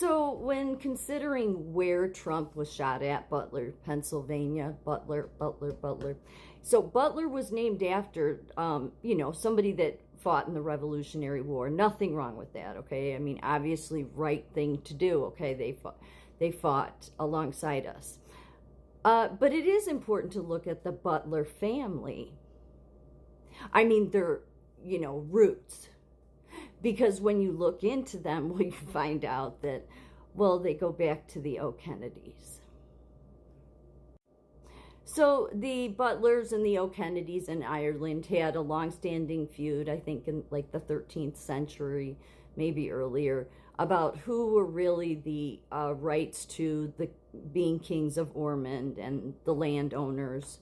So, when considering where Trump was shot at, Butler, Pennsylvania, Butler. So, Butler was named after, somebody that fought in the Revolutionary War. Nothing wrong with that, okay? I mean, obviously, right thing to do, okay? They fought alongside us. But it is important to look at the Butler family. I mean, their, roots. Because when you look into them, well, you find out that, well, they go back to the O'Kennedys. So the Butlers and the O'Kennedys in Ireland had a long-standing feud, I think in like the 13th century, maybe earlier, about who were really the rights to the being kings of Ormond and the landowners.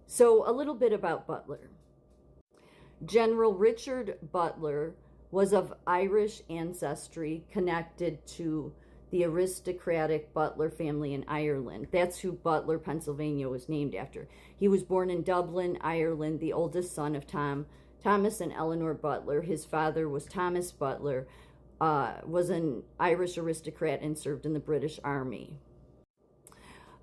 So a little bit about Butler. General Richard Butler was of Irish ancestry, connected to the aristocratic Butler family in Ireland. That's who Butler, Pennsylvania was named after. He was born in Dublin, Ireland, the oldest son of Thomas and Eleanor Butler. His father was Thomas Butler, was an Irish aristocrat and served in the British Army.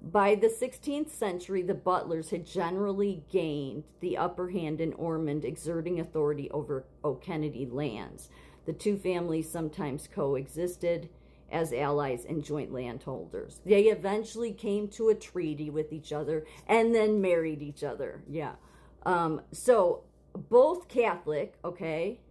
By the 16th century, the Butlers had generally gained the upper hand in Ormond, exerting authority over O'Kennedy lands. The two families sometimes coexisted as allies and joint landholders. They eventually came to a treaty with each other and then married each other. Yeah. So both Catholic, okay?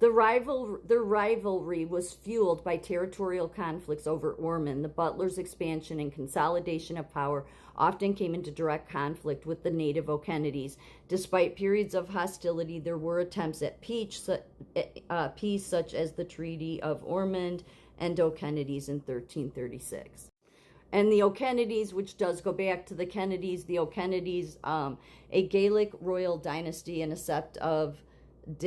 Their rivalry was fueled by territorial conflicts over Ormond. The Butlers' expansion and consolidation of power often came into direct conflict with the native O'Kennedys. Despite periods of hostility, there were attempts at peace, such as the Treaty of Ormond and O'Kennedys in 1336. And the O'Kennedys, which does go back to the Kennedys, a Gaelic royal dynasty and a sept of I'm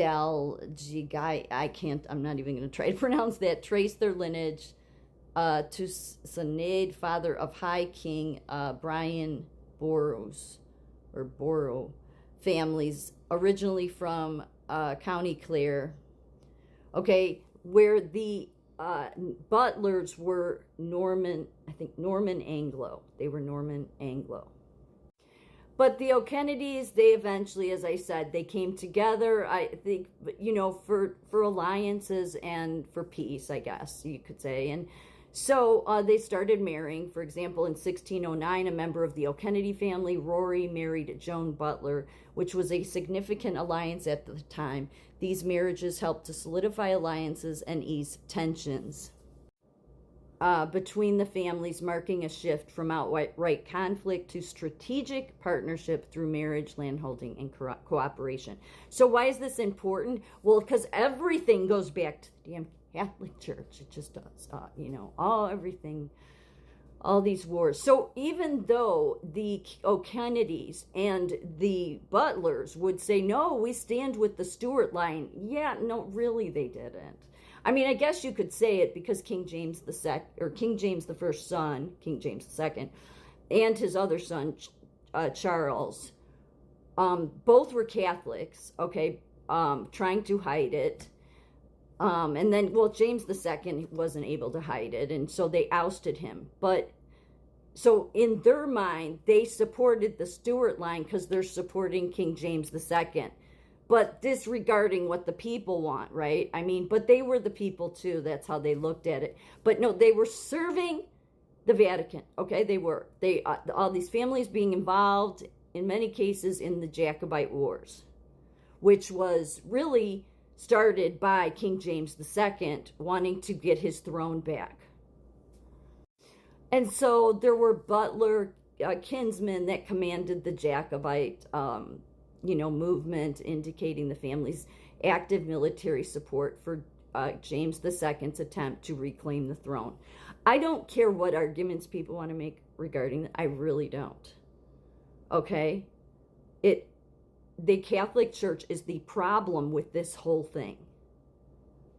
not even going to try to pronounce that, trace their lineage to Sinead, father of High King Brian Borough families, originally from County Clare, okay, where the Butlers were Norman Anglo. They were Norman Anglo. But the O'Kennedys, they eventually, as I said, they came together, I think, for alliances and for peace, I guess you could say. And so they started marrying. For example, in 1609, a member of the O'Kennedy family, Rory, married Joan Butler, which was a significant alliance at the time. These marriages helped to solidify alliances and ease tensions between the families, marking a shift from outright conflict to strategic partnership through marriage, landholding, and cooperation. So why is this important? Well, because everything goes back to the damn Catholic Church. It just does. Everything, all these wars. So even though the O'Kennedys and the Butlers would say, no, we stand with the Stuart line. Yeah, no, really they didn't. I mean, I guess you could say it because King James the first son, King James II, and his other son, Charles, both were Catholics, okay, trying to hide it. And then, James II wasn't able to hide it, and so they ousted him. But, so in their mind, they supported the Stuart line because they're supporting King James II. But disregarding what the people want, right? I mean, but they were the people too. That's how they looked at it. But no, they were serving the Vatican, okay? They all these families being involved, in many cases, in the Jacobite Wars, which was really started by King James II wanting to get his throne back. And so there were Butler kinsmen that commanded the Jacobite movement, indicating the family's active military support for James II's attempt to reclaim the throne. I don't care what arguments people want to make regarding that. I really don't. Okay? The Catholic Church is the problem with this whole thing.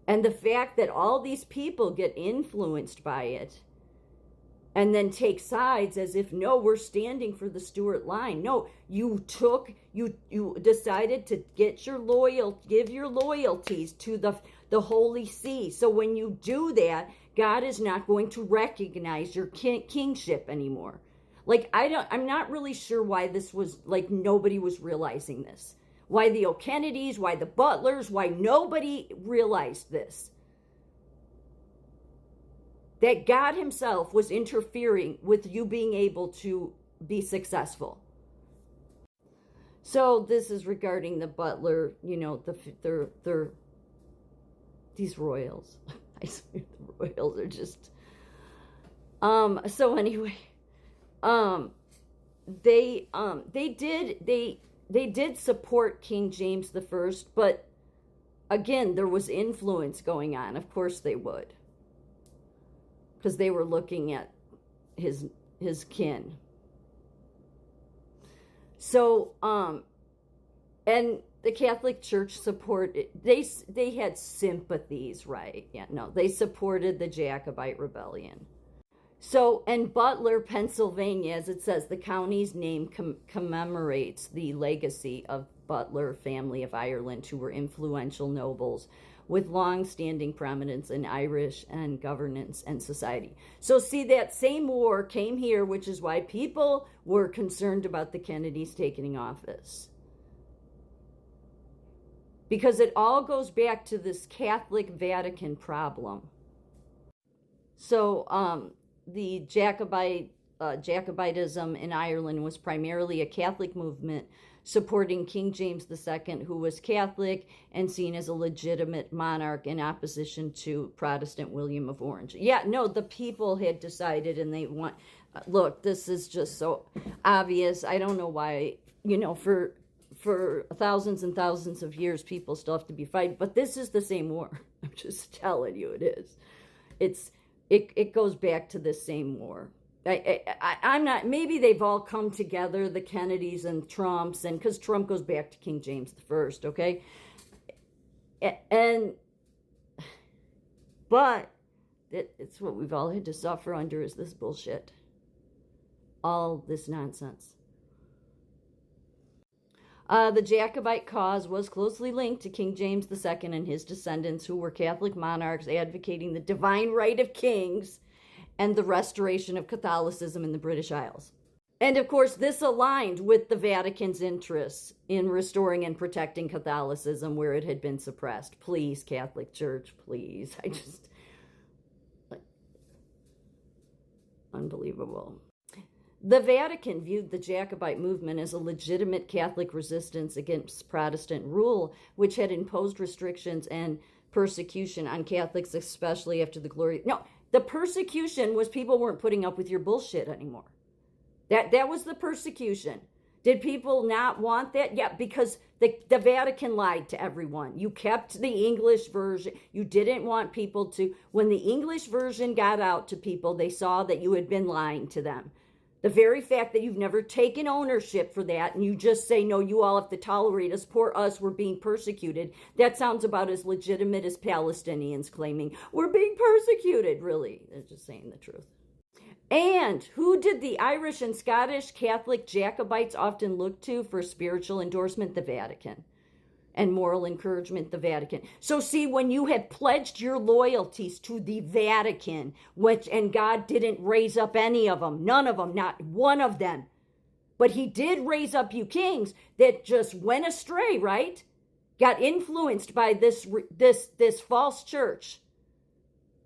And the fact that all these people get influenced by it and then take sides as if, no, we're standing for the Stuart line. No, you decided to give your loyalties to the Holy See. So when you do that, God is not going to recognize your kingship anymore. Like, I'm not really sure why this was, like, nobody was realizing this. Why the O'Kennedys, why the Butlers, why nobody realized this. That God himself was interfering with you being able to be successful. So this is regarding the Butler, these royals. I swear the royals are just, so anyway, they did support King James the First, but again, there was influence going on. Of course they would. Because they were looking at his kin. So, and the Catholic Church they had sympathies, right? Yeah, no, they supported the Jacobite rebellion. So, in Butler, Pennsylvania, as it says, the county's name commemorates the legacy of Butler family of Ireland, who were influential nobles with long-standing prominence in Irish and governance and society. So see, that same war came here, which is why people were concerned about the Kennedys taking office. Because it all goes back to this Catholic Vatican problem. So the Jacobitism in Ireland was primarily a Catholic movement supporting King James II, who was Catholic and seen as a legitimate monarch in opposition to Protestant William of Orange. Yeah, no, the people had decided, and they want, look, this is just so obvious. I don't know why, for thousands and thousands of years, people still have to be fighting, but this is the same war. I'm just telling you it is. It goes back to the same war. I'm not, maybe they've all come together, the Kennedys and Trumps, and because Trump goes back to King James I, okay? But it's what we've all had to suffer under, is this bullshit. All this nonsense. The Jacobite cause was closely linked to King James II and his descendants, who were Catholic monarchs advocating the divine right of kings and the restoration of Catholicism in the British Isles. And of course, this aligned with the Vatican's interests in restoring and protecting Catholicism where it had been suppressed. Please, Catholic Church, please. Unbelievable. The Vatican viewed the Jacobite movement as a legitimate Catholic resistance against Protestant rule, which had imposed restrictions and persecution on Catholics, especially after the glory. No, the persecution was people weren't putting up with your bullshit anymore. That was the persecution. Did people not want that? Yeah, because the Vatican lied to everyone. You kept the English version. You didn't want people to, when the English version got out to people, they saw that you had been lying to them. The very fact that you've never taken ownership for that and you just say, no, you all have to tolerate us, poor us, we're being persecuted, that sounds about as legitimate as Palestinians claiming, we're being persecuted. Really, they're just saying the truth. And who did the Irish and Scottish Catholic Jacobites often look to for spiritual endorsement? The Vatican. And moral encouragement, the Vatican. So see, when you have pledged your loyalties to the Vatican, and God didn't raise up any of them, none of them, not one of them, but he did raise up you kings that just went astray, right? Got influenced by this false church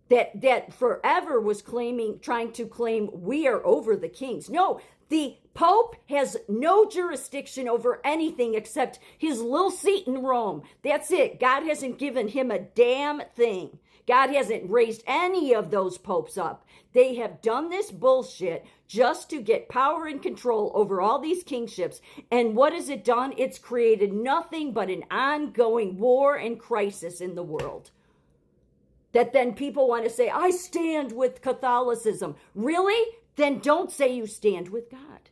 that forever was trying to claim we are over the kings. No, the Pope has no jurisdiction over anything except his little seat in Rome. That's it. God hasn't given him a damn thing. God hasn't raised any of those popes up. They have done this bullshit just to get power and control over all these kingships. And what has it done? It's created nothing but an ongoing war and crisis in the world. That then people want to say, I stand with Catholicism. Really? Then don't say you stand with God.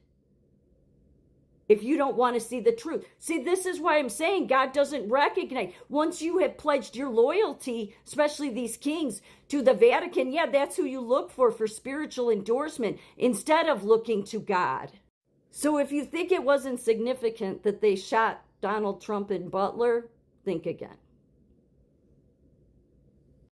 if you don't want to see the truth. See, this is why I'm saying God doesn't recognize. Once you have pledged your loyalty, especially these kings, to the Vatican, yeah, that's who you look for spiritual endorsement instead of looking to God. So if you think it wasn't significant that they shot Donald Trump and Butler, think again.